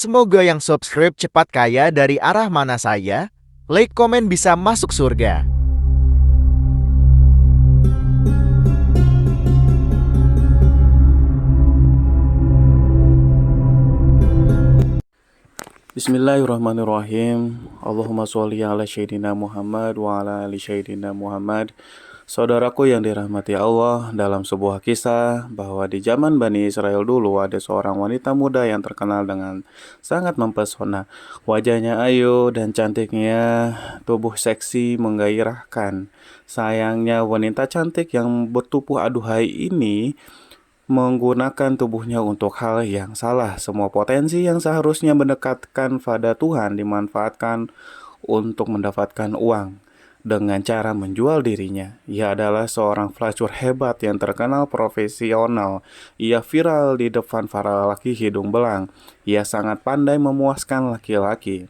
Semoga yang subscribe cepat kaya dari arah mana saya, like komen bisa masuk surga. Bismillahirrahmanirrahim. Allahumma sholli ala Sayyidina Muhammad wa ala ali Sayyidina Muhammad. Saudaraku yang dirahmati Allah, dalam sebuah kisah bahwa di zaman Bani Israel dulu ada seorang wanita muda yang terkenal dengan sangat mempesona. Wajahnya ayu dan cantiknya, tubuh seksi menggairahkan. Sayangnya wanita cantik yang bertubuh aduhai ini menggunakan tubuhnya untuk hal yang salah. Semua potensi yang seharusnya mendekatkan pada Tuhan dimanfaatkan untuk mendapatkan uang dengan cara menjual dirinya. Ia adalah seorang pelacur hebat yang terkenal profesional. Ia viral di depan para laki hidung belang. Ia sangat pandai memuaskan laki-laki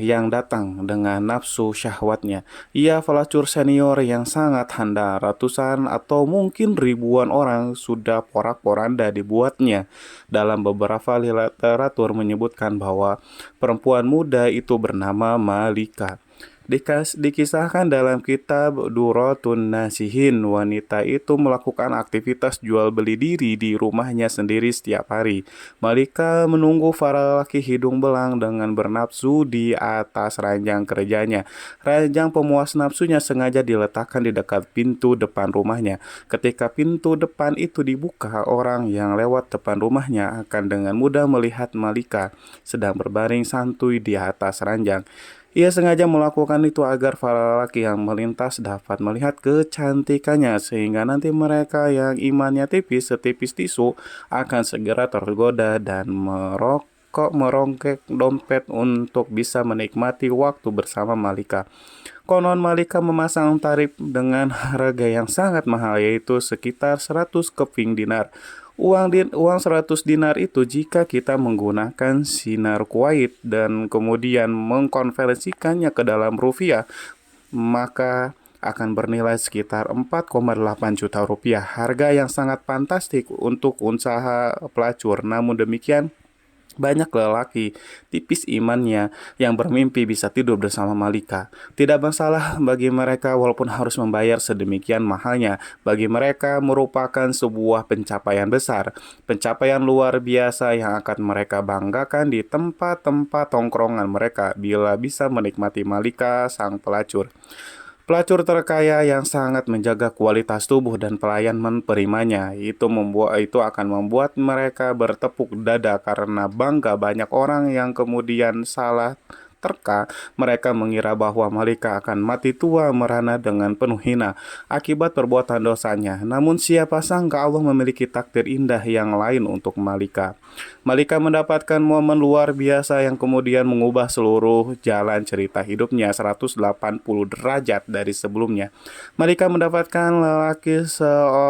yang datang dengan nafsu syahwatnya. Ia pelacur senior yang sangat handal. Ratusan atau mungkin ribuan orang sudah porak-poranda dibuatnya. Dalam beberapa literatur menyebutkan bahwa perempuan muda itu bernama Malika. Dikisahkan dalam kitab Duratun Nasihin, wanita itu melakukan aktivitas jual beli diri di rumahnya sendiri setiap hari. Malika menunggu para laki hidung belang dengan bernafsu di atas ranjang kerjanya. Ranjang pemuas nafsunya sengaja diletakkan di dekat pintu depan rumahnya. Ketika pintu depan itu dibuka, orang yang lewat depan rumahnya akan dengan mudah melihat Malika sedang berbaring santuy di atas ranjang. Ia sengaja melakukan itu agar para lelaki yang melintas dapat melihat kecantikannya, sehingga nanti mereka yang imannya tipis setipis tisu akan segera tergoda dan merongkek dompet untuk bisa menikmati waktu bersama Malika. Konon Malika memasang tarif dengan harga yang sangat mahal, yaitu sekitar 100 keping dinar. Uang 100 dinar itu jika kita menggunakan sinar Kuwait dan kemudian mengkonversikannya ke dalam rupiah, maka akan bernilai sekitar 4,8 juta rupiah. Harga yang sangat fantastik untuk usaha pelacur. Namun demikian, banyak lelaki tipis imannya yang bermimpi bisa tidur bersama Malika. Tidak masalah bagi mereka walaupun harus membayar sedemikian mahalnya. Bagi mereka merupakan sebuah pencapaian besar, pencapaian luar biasa yang akan mereka banggakan di tempat-tempat tongkrongan mereka bila bisa menikmati Malika sang pelacur. Pelacur terkaya yang sangat menjaga kualitas tubuh dan pelayan menerimanya. Itu akan membuat mereka bertepuk dada karena bangga. Banyak orang yang kemudian salah terka, mereka mengira bahwa Malika akan mati tua merana dengan penuh hina akibat perbuatan dosanya. Namun siapa sangka Allah memiliki takdir indah yang lain untuk Malika. Malika mendapatkan momen luar biasa yang kemudian mengubah seluruh jalan cerita hidupnya 180 derajat dari sebelumnya. Malika mendapatkan lelaki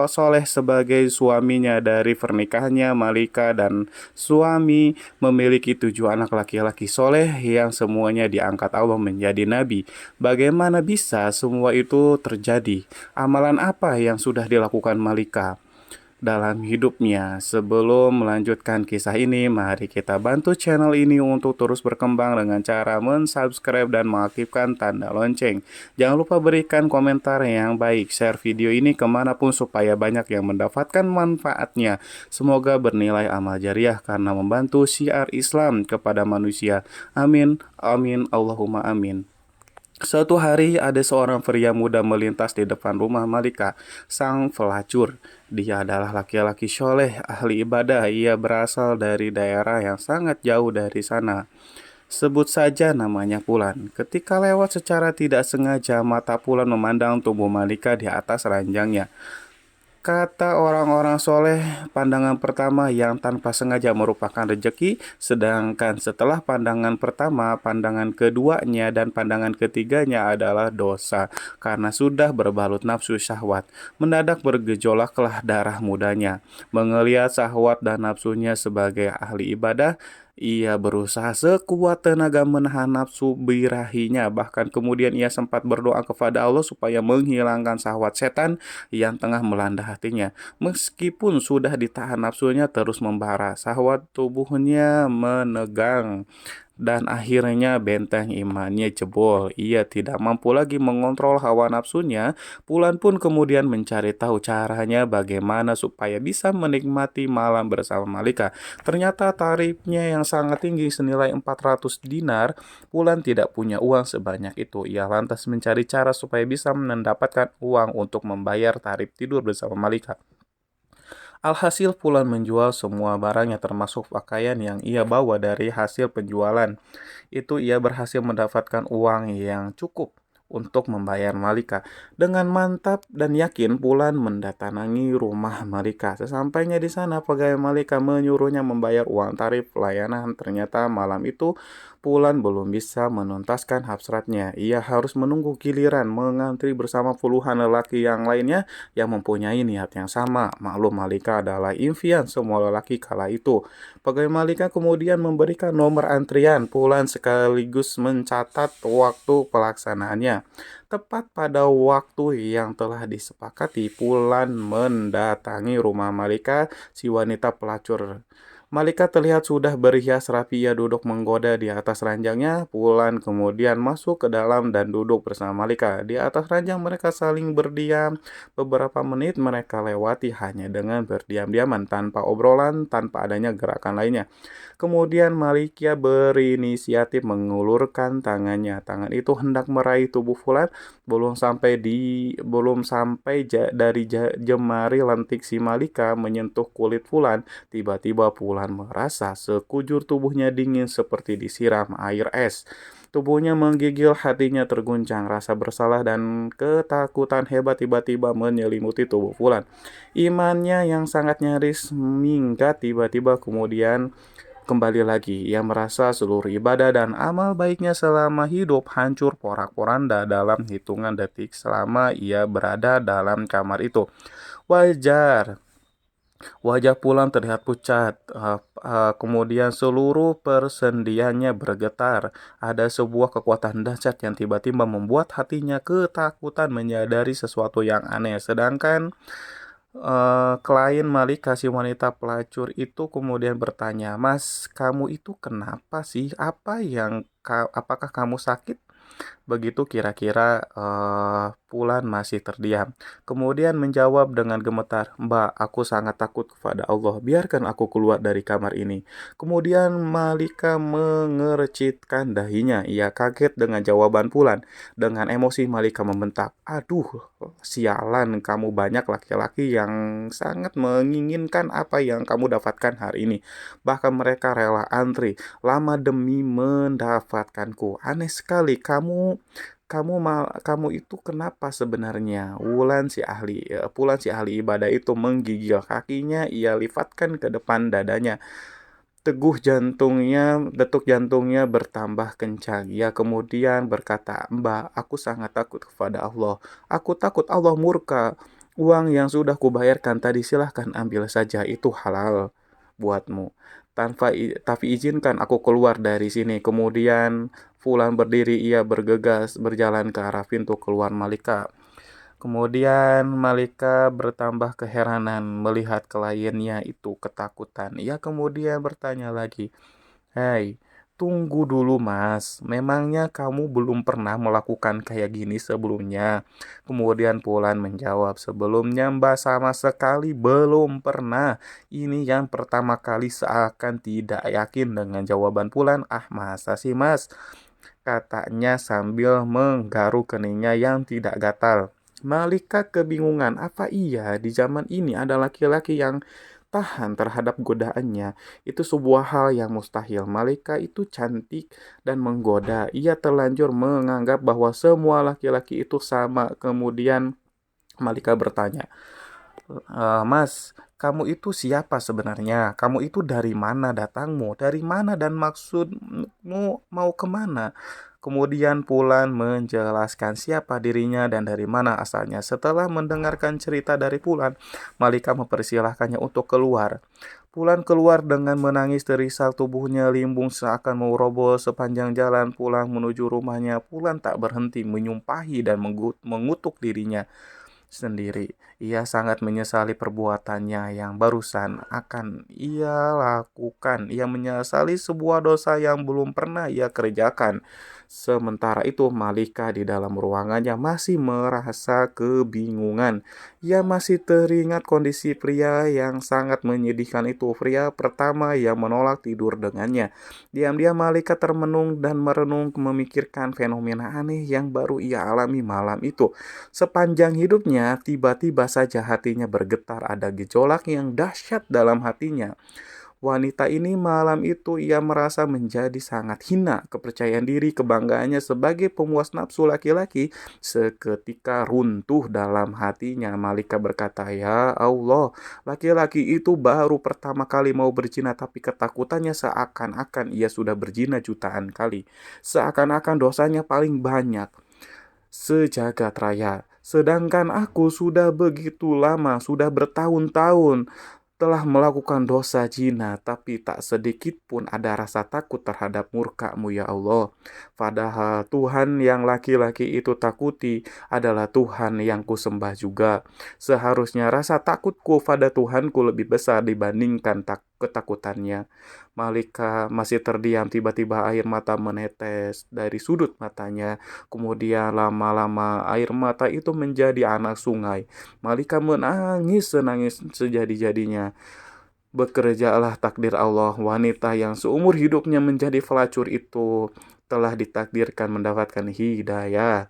soleh sebagai suaminya. Dari pernikahannya, Malika dan suami memiliki 7 anak laki-laki soleh yang semuanya diangkat Allah menjadi nabi. Bagaimana bisa semua itu terjadi? Amalan apa yang sudah dilakukan Malika dalam hidupnya? Sebelum melanjutkan kisah ini, mari kita bantu channel ini untuk terus berkembang dengan cara mensubscribe dan mengaktifkan tanda lonceng. Jangan lupa berikan komentar yang baik, share video ini kemanapun supaya banyak yang mendapatkan manfaatnya. Semoga bernilai amal jariah karena membantu syiar Islam kepada manusia. Amin, amin, Allahumma amin. Suatu hari ada seorang pria muda melintas di depan rumah Malika, sang pelacur. Dia adalah laki-laki soleh, ahli ibadah. Ia berasal dari daerah yang sangat jauh dari sana. Sebut saja namanya Pulan. Ketika lewat secara tidak sengaja, mata Pulan memandang tubuh Malika di atas ranjangnya. Kata orang-orang soleh, pandangan pertama yang tanpa sengaja merupakan rejeki, sedangkan setelah pandangan pertama, pandangan keduanya dan pandangan ketiganya adalah dosa, karena sudah berbalut nafsu syahwat. Mendadak bergejolaklah darah mudanya. Mengelihat syahwat dan nafsunya sebagai ahli ibadah, Ia berusaha sekuat tenaga menahan nafsu birahinya, bahkan kemudian ia sempat berdoa kepada Allah supaya menghilangkan syahwat setan yang tengah melanda hatinya. Meskipun sudah ditahan nafsunya terus membara, syahwat tubuhnya menegang dan akhirnya benteng imannya jebol. Ia tidak mampu lagi mengontrol hawa nafsunya. Pulan pun kemudian mencari tahu caranya bagaimana supaya bisa menikmati malam bersama Malika. Ternyata tarifnya yang sangat tinggi senilai 400 dinar. Pulan tidak punya uang sebanyak itu. Ia lantas mencari cara supaya bisa mendapatkan uang untuk membayar tarif tidur bersama Malika. Alhasil Pulan menjual semua barangnya termasuk pakaian yang ia bawa dari hasil penjualan. Itu ia berhasil mendapatkan uang yang cukup untuk membayar Malika. Dengan mantap dan yakin Pulan mendatangi rumah Malika. Sesampainya di sana, pegawai Malika menyuruhnya membayar uang tarif pelayanan. Ternyata malam itu Pulan belum bisa menuntaskan hasratnya. Ia harus menunggu giliran mengantri bersama puluhan lelaki yang lainnya yang mempunyai niat yang sama. Maklum Malika adalah impian semua lelaki kala itu. Pegawai Malika kemudian memberikan nomor antrian Pulan sekaligus mencatat waktu pelaksanaannya. Tepat pada waktu yang telah disepakati, Pulan mendatangi rumah Malika, si wanita pelacur. Malika terlihat sudah berhias rapi, ia duduk menggoda di atas ranjangnya. Pulan kemudian masuk ke dalam dan duduk bersama Malika. Di atas ranjang mereka saling berdiam. Beberapa menit mereka lewati hanya dengan berdiam-diaman, tanpa obrolan, tanpa adanya gerakan lainnya. Kemudian Malikia berinisiatif mengulurkan tangannya. Tangan itu hendak meraih tubuh Fulan, belum sampai dari jemari lentik si Malika menyentuh kulit Fulan. Tiba-tiba Fulan merasa sekujur tubuhnya dingin seperti disiram air es. Tubuhnya menggigil, hatinya terguncang, rasa bersalah dan ketakutan hebat tiba-tiba menyelimuti tubuh Fulan. Imannya yang sangat nyaris minggat tiba-tiba kemudian kembali lagi. Ia merasa seluruh ibadah dan amal baiknya selama hidup hancur porak-poranda dalam hitungan detik selama ia berada dalam kamar itu. Wajar. Wajah Pulang terlihat pucat, kemudian seluruh persendiannya bergetar. Ada sebuah kekuatan dahsyat yang tiba-tiba membuat hatinya ketakutan menyadari sesuatu yang aneh. Sedangkan klien Malika, si wanita pelacur itu kemudian bertanya, "Mas, kamu itu kenapa sih? Apakah kamu sakit?" Begitu kira-kira Pulan masih terdiam. Kemudian menjawab dengan gemetar, "Mbak, aku sangat takut kepada Allah. Biarkan aku keluar dari kamar ini." Kemudian Malika mengercitkan dahinya. Ia kaget dengan jawaban Pulan. Dengan emosi Malika membentak, "Aduh, sialan, kamu banyak laki-laki yang sangat menginginkan apa yang kamu dapatkan hari ini. Bahkan mereka rela antri lama demi mendapatkanku. Aneh sekali, kamu itu kenapa sebenarnya?" Pulan si ahli ibadah itu menggigil kakinya, ia lifatkan ke depan dadanya. Detuk jantungnya bertambah kencang. Ia kemudian berkata, "Mbak, aku sangat takut kepada Allah. Aku takut Allah murka. Uang yang sudah kubayarkan tadi silahkan ambil saja, itu halal buatmu. Tapi izinkan aku keluar dari sini." Kemudian Fulan berdiri, ia bergegas berjalan ke arah pintu keluar Malika. Kemudian Malika bertambah keheranan melihat kliennya itu ketakutan. Ia kemudian bertanya lagi, "Hei, tunggu dulu Mas, memangnya kamu belum pernah melakukan kayak gini sebelumnya?" Kemudian Pulan menjawab, "Sebelumnya Mbak sama sekali belum pernah. Ini yang pertama kali." Seakan tidak yakin dengan jawaban Pulan. "Ah, masa sih Mas?" katanya sambil menggaruk keningnya yang tidak gatal. Malika kebingungan, apa iya di zaman ini ada laki-laki yang tahan terhadap godaannya? Itu sebuah hal yang mustahil. Malika itu cantik dan menggoda. Ia terlanjur menganggap bahwa semua laki-laki itu sama. Kemudian Malika bertanya, "Mas, kamu itu siapa sebenarnya? Kamu itu dari mana datangmu? Dari mana dan maksudmu mau kemana?" Kemudian Pulan menjelaskan siapa dirinya dan dari mana asalnya. Setelah mendengarkan cerita dari Pulan, Malika mempersilahkannya untuk keluar. Pulan keluar dengan menangis terisak, tubuhnya limbung seakan mau roboh sepanjang jalan pulang menuju rumahnya. Pulan tak berhenti menyumpahi dan mengutuk dirinya sendiri. Ia sangat menyesali perbuatannya yang barusan akan ia lakukan. Ia menyesali sebuah dosa yang belum pernah ia kerjakan. Sementara itu, Malika di dalam ruangannya masih merasa kebingungan. Ia masih teringat kondisi pria yang sangat menyedihkan itu. Pria pertama yang menolak tidur dengannya. Diam-diam Malika termenung dan merenung memikirkan fenomena aneh yang baru ia alami malam itu. Sepanjang hidupnya, tiba-tiba saja hatinya bergetar, ada gejolak yang dahsyat dalam hatinya. Wanita ini malam itu ia merasa menjadi sangat hina. Kepercayaan diri, kebanggaannya sebagai pemuas nafsu laki-laki seketika runtuh dalam hatinya. Malika berkata, "Ya Allah, laki-laki itu baru pertama kali mau berzina, tapi ketakutannya seakan-akan ia sudah berzina jutaan kali. Seakan-akan dosanya paling banyak sejagat raya. Sedangkan aku sudah begitu lama, sudah bertahun-tahun telah melakukan dosa zina, tapi tak sedikit pun ada rasa takut terhadap murka-Mu ya Allah. Padahal Tuhan yang laki-laki itu takuti adalah Tuhan yang kusembah juga. Seharusnya rasa takutku pada Tuhanku lebih besar dibandingkan ketakutannya." Malika masih terdiam, tiba-tiba air mata menetes dari sudut matanya. Kemudian lama-lama air mata itu menjadi anak sungai. Malika menangis senangis sejadi-jadinya. Bekerjalah takdir Allah, wanita yang seumur hidupnya menjadi pelacur itu telah ditakdirkan mendapatkan hidayah.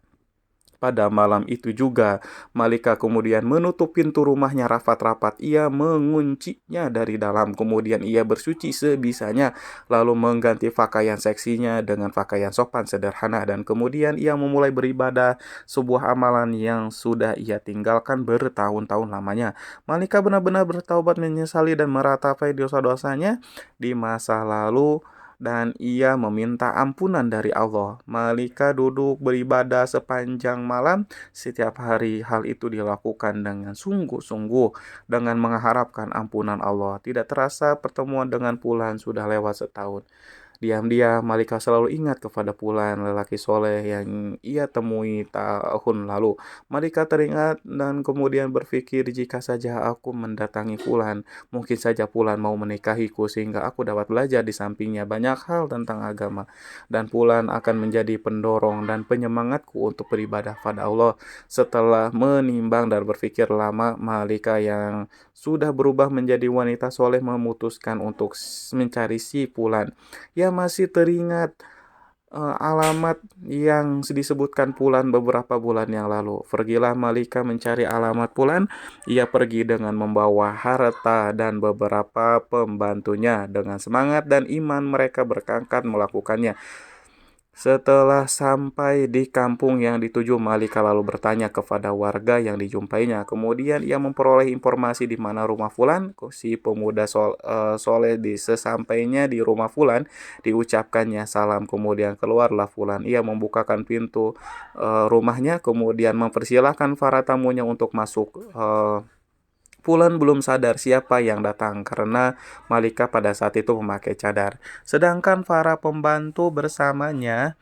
Pada malam itu juga, Malika kemudian menutup pintu rumahnya rapat-rapat. Ia menguncinya dari dalam, kemudian ia bersuci sebisanya, lalu mengganti pakaian seksinya dengan pakaian sopan sederhana, dan kemudian ia memulai beribadah, sebuah amalan yang sudah ia tinggalkan bertahun-tahun lamanya. Malika benar-benar bertaubat, menyesali dan meratapi dosa-dosanya di masa lalu, dan ia meminta ampunan dari Allah. Malika duduk beribadah sepanjang malam setiap hari. Hal itu dilakukan dengan sungguh-sungguh, dengan mengharapkan ampunan Allah. Tidak terasa pertemuan dengan Pulan sudah lewat setahun. Diam-diam Malika selalu ingat kepada Pulan, lelaki soleh yang ia temui tahun lalu. Malika teringat dan kemudian berpikir, jika saja aku mendatangi Pulan, mungkin saja Pulan mau menikahiku sehingga aku dapat belajar di sampingnya banyak hal tentang agama. Dan Pulan akan menjadi pendorong dan penyemangatku untuk beribadah pada Allah. Setelah menimbang dan berpikir lama, Malika yang sudah berubah menjadi wanita soleh memutuskan untuk mencari si Pulan. Ia masih teringat alamat yang disebutkan Pulan beberapa bulan yang lalu. Pergilah Malika mencari alamat Pulan. Ia pergi dengan membawa harta dan beberapa pembantunya. Dengan semangat dan iman mereka berangkat melakukannya. Setelah sampai di kampung yang dituju, Malika lalu bertanya kepada warga yang dijumpainya. Kemudian ia memperoleh informasi di mana rumah Fulan. Si pemuda soleh sesampainya di rumah Fulan, diucapkannya salam. Kemudian keluarlah Fulan. Ia membukakan pintu rumahnya, kemudian mempersilahkan para tamunya untuk masuk. Fulan belum sadar siapa yang datang karena Malika pada saat itu memakai cadar. Sedangkan para pembantu bersamanya,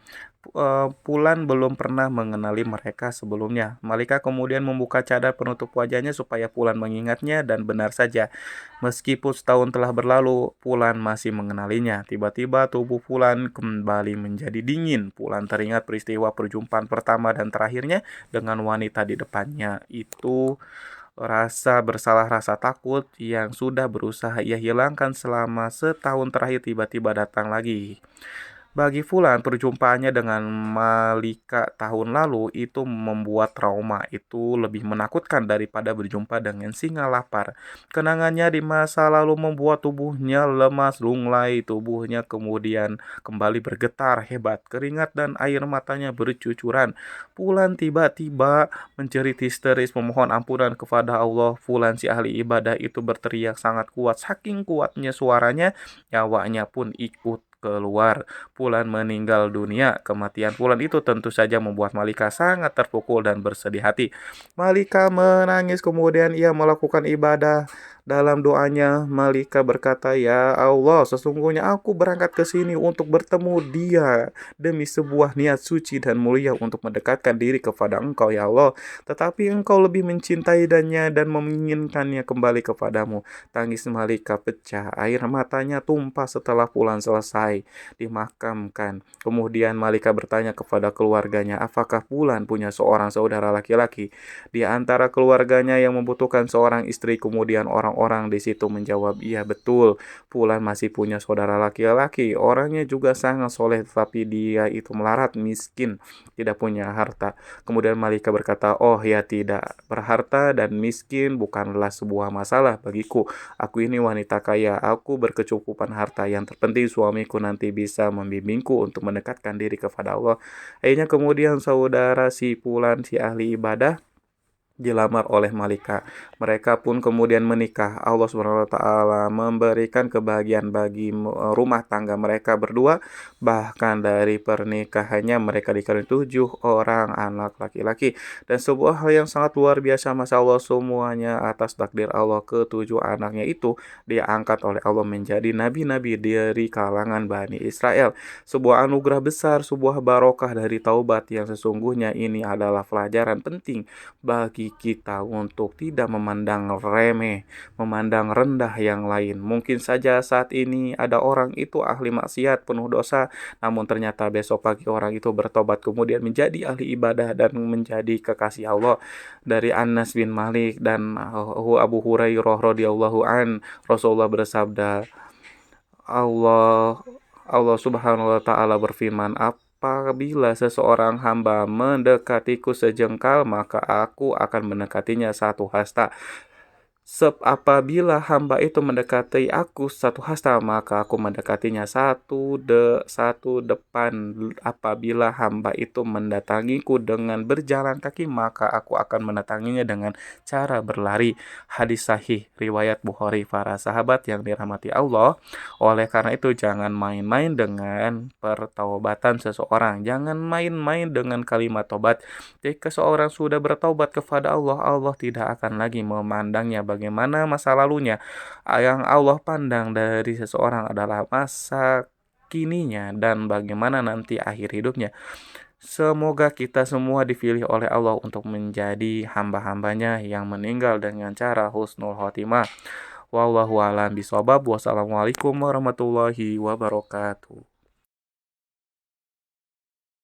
Fulan belum pernah mengenali mereka sebelumnya. Malika kemudian membuka cadar penutup wajahnya supaya Fulan mengingatnya, dan benar saja, meskipun setahun telah berlalu, Fulan masih mengenalinya. Tiba-tiba tubuh Fulan kembali menjadi dingin. Fulan teringat peristiwa perjumpaan pertama dan terakhirnya dengan wanita di depannya. Itu rasa bersalah, rasa takut yang sudah berusaha ia hilangkan selama setahun terakhir tiba-tiba datang lagi. Bagi Fulan, perjumpaannya dengan Malika tahun lalu itu membuat trauma itu lebih menakutkan daripada berjumpa dengan singa lapar. Kenangannya di masa lalu membuat tubuhnya lemas, lunglai, tubuhnya kemudian kembali bergetar hebat, keringat dan air matanya bercucuran. Fulan tiba-tiba menjerit histeris memohon ampunan kepada Allah. Fulan si ahli ibadah itu berteriak sangat kuat, saking kuatnya suaranya, nyawanya pun ikut keluar. Fulan meninggal dunia. Kematian Fulan itu tentu saja membuat Malika sangat terpukul dan bersedih hati. Malika menangis, kemudian ia melakukan ibadah Dalam doanya, Malika berkata, "Ya Allah, sesungguhnya aku berangkat ke sini untuk bertemu dia demi sebuah niat suci dan mulia untuk mendekatkan diri kepada Engkau, ya Allah. Tetapi Engkau lebih mencintai dan menginginkannya kembali kepadamu." Tangis Malika pecah, air matanya tumpah setelah pulang selesai dimakamkan. Kemudian Malika bertanya kepada keluarganya, apakah Pulan punya seorang saudara laki-laki di antara keluarganya yang membutuhkan seorang istri? Kemudian orang-orang di situ menjawab, iya betul, Pulan masih punya saudara laki-laki. Orangnya juga sangat soleh, tetapi dia itu melarat, miskin, tidak punya harta. Kemudian Malika berkata, oh ya tidak, berharta dan miskin bukanlah sebuah masalah bagiku. Aku ini wanita kaya, aku berkecukupan harta. Yang terpenting suamiku nanti bisa membimbingku untuk mendekatkan diri kepada Allah. Akhirnya kemudian saudara si Pulan, si ahli ibadah, dilamar oleh Malika. Mereka pun kemudian menikah. Allah Subhanahu wa taala memberikan kebahagiaan bagi rumah tangga mereka berdua. Bahkan dari pernikahannya mereka dikaruniai 7 orang anak laki-laki. Dan sebuah hal yang sangat luar biasa, Masya Allah, semuanya atas takdir Allah. Ke-7 anaknya itu diangkat oleh Allah menjadi nabi-nabi dari kalangan Bani Israel. Sebuah anugerah besar, sebuah barokah dari taubat yang sesungguhnya ini adalah pelajaran penting bagi kita untuk tidak memandang remeh, memandang rendah yang lain. Mungkin saja saat ini ada orang itu ahli maksiat, penuh dosa, namun ternyata besok pagi orang itu bertobat kemudian menjadi ahli ibadah dan menjadi kekasih Allah. Dari Anas bin Malik dan Abu Hurairah radhiyallahu an, Rasulullah bersabda, Allah Allah Subhanahu wa taala berfirman, apabila seseorang hamba mendekatiku sejengkal, maka aku akan mendekatinya 1 hasta. Apabila hamba itu mendekati aku 1 hasta, maka aku mendekatinya satu depan. Apabila hamba itu mendatangiku dengan berjalan kaki, maka aku akan mendatanginya dengan cara berlari. Hadis sahih riwayat Bukhari. Para sahabat yang dirahmati Allah, oleh karena itu jangan main-main dengan pertaubatan seseorang. Jangan main-main dengan kalimat tobat. Jika seorang sudah bertaubat kepada Allah, Allah tidak akan lagi memandangnya bagaimana masa lalunya. Yang Allah pandang dari seseorang adalah masa kininya dan bagaimana nanti akhir hidupnya. Semoga kita semua dipilih oleh Allah untuk menjadi hamba-hambanya yang meninggal dengan cara husnul khotimah. Wallahu a'lam bishawab. Wassalamualaikum warahmatullahi wabarakatuh.